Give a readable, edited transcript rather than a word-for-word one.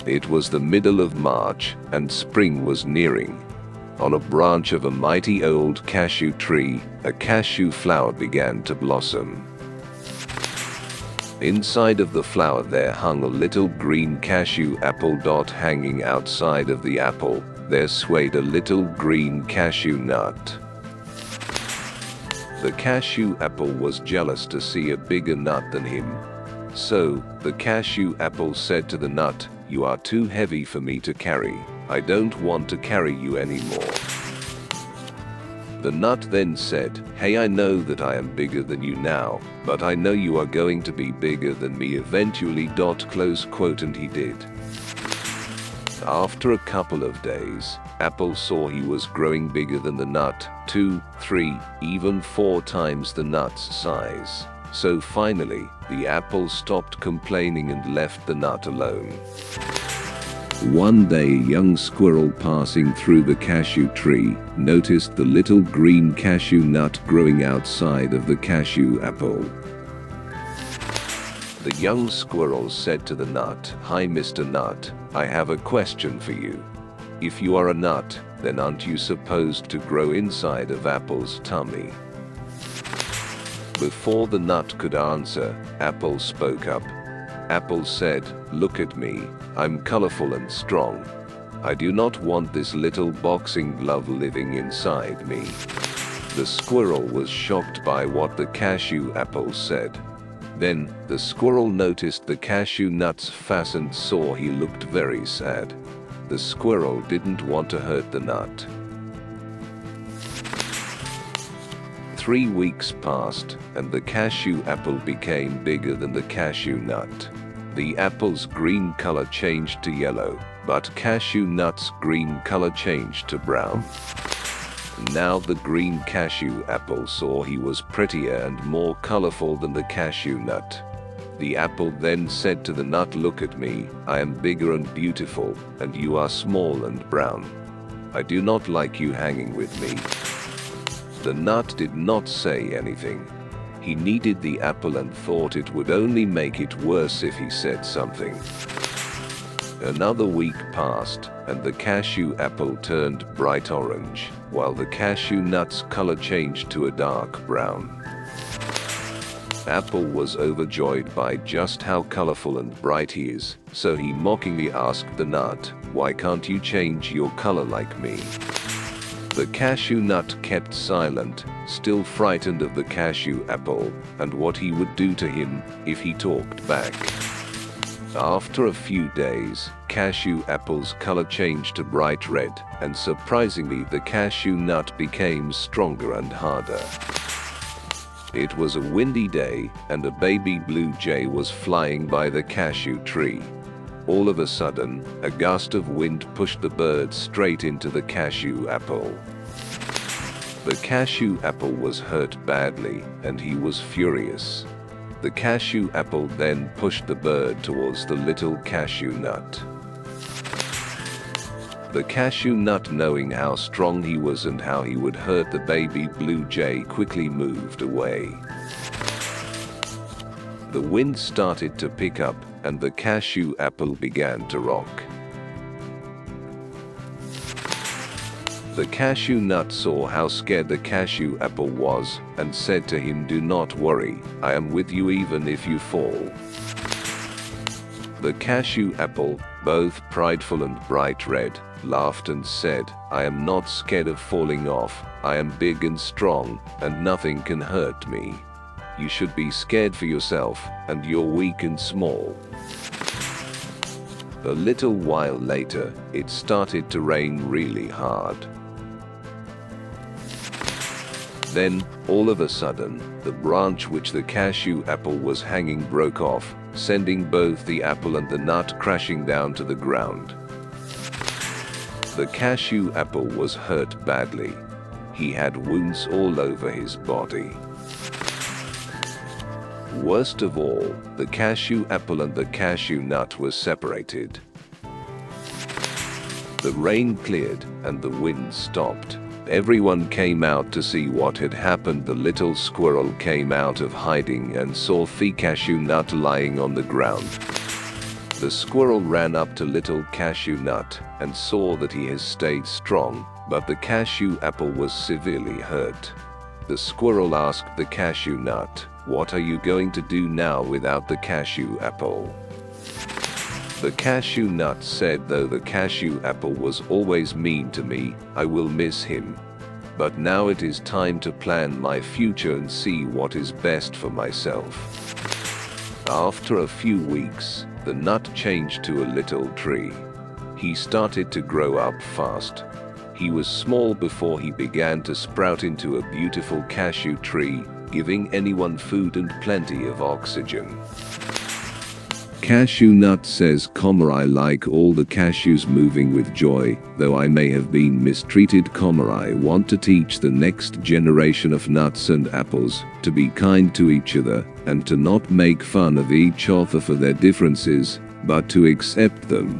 It was the middle of March, and spring was nearing. On a branch of a mighty old cashew tree, a cashew flower began to blossom. Inside of the flower there hung a little green cashew apple. Hanging outside of the apple, there swayed a little green cashew nut. The cashew apple was jealous to see a bigger nut than him. So, the cashew apple said to the nut, "You are too heavy for me to carry. I don't want to carry you anymore." The nut then said, "Hey, I know that I am bigger than you now, but I know you are going to be bigger than me eventually." And he did. After a couple of days, Apple saw he was growing bigger than the nut, 2, 3, even 4 times the nut's size. So finally, the apple stopped complaining and left the nut alone. One day a young squirrel passing through the cashew tree noticed the little green cashew nut growing outside of the cashew apple. The young squirrel said to the nut, "Hi Mr. Nut, I have a question for you. If you are a nut, then aren't you supposed to grow inside of Apple's tummy?" Before the nut could answer, Apple spoke up. Apple said, "Look at me, I'm colorful and strong. I do not want this little boxing glove living inside me." The squirrel was shocked by what the cashew apple said. Then, the squirrel noticed the cashew nut's face and saw he looked very sad. The squirrel didn't want to hurt the nut. 3 weeks passed, and the cashew apple became bigger than the cashew nut. The apple's green color changed to yellow, but cashew nut's green color changed to brown. Now the green cashew apple saw he was prettier and more colorful than the cashew nut. The apple then said to the nut, "Look at me, I am bigger and beautiful, and you are small and brown. I do not like you hanging with me." The nut did not say anything. He needed the apple and thought it would only make it worse if he said something. Another week passed, and the cashew apple turned bright orange, while the cashew nut's color changed to a dark brown. Apple was overjoyed by just how colorful and bright he is, so he mockingly asked the nut, "Why can't you change your color like me?" The cashew nut kept silent, still frightened of the cashew apple, and what he would do to him if he talked back. After a few days, cashew apple's color changed to bright red, and surprisingly the cashew nut became stronger and harder. It was a windy day, and a baby blue jay was flying by the cashew tree. All of a sudden, a gust of wind pushed the bird straight into the cashew apple. The cashew apple was hurt badly, and he was furious. The cashew apple then pushed the bird towards the little cashew nut. The cashew nut, knowing how strong he was and how he would hurt the baby blue jay, quickly moved away. The wind started to pick up, and the cashew apple began to rock. The cashew nut saw how scared the cashew apple was, and said to him, "Do not worry, I am with you even if you fall." The cashew apple, both prideful and bright red, laughed and said, "I am not scared of falling off. I am big and strong, and nothing can hurt me. You should be scared for yourself, and you're weak and small." A little while later, it started to rain really hard. Then, all of a sudden, the branch which the cashew apple was hanging broke off, sending both the apple and the nut crashing down to the ground. The cashew apple was hurt badly. He had wounds all over his body. Worst of all, the cashew apple and the cashew nut were separated. The rain cleared, and the wind stopped. Everyone came out to see what had happened. The little squirrel came out of hiding and saw the cashew nut lying on the ground. The squirrel ran up to Little Cashew Nut and saw that he has stayed strong, but the cashew apple was severely hurt. The squirrel asked the cashew nut, "What are you going to do now without the cashew apple?" The cashew nut said, "Though the cashew apple was always mean to me, I will miss him. But now it is time to plan my future and see what is best for myself." After a few weeks, the nut changed to a little tree. He started to grow up fast. He was small before he began to sprout into a beautiful cashew tree, giving anyone food and plenty of oxygen. Cashew Nut says, "I like all the cashews moving with joy, though I may have been mistreated. I want to teach the next generation of nuts and apples to be kind to each other and to not make fun of each other for their differences, but to accept them."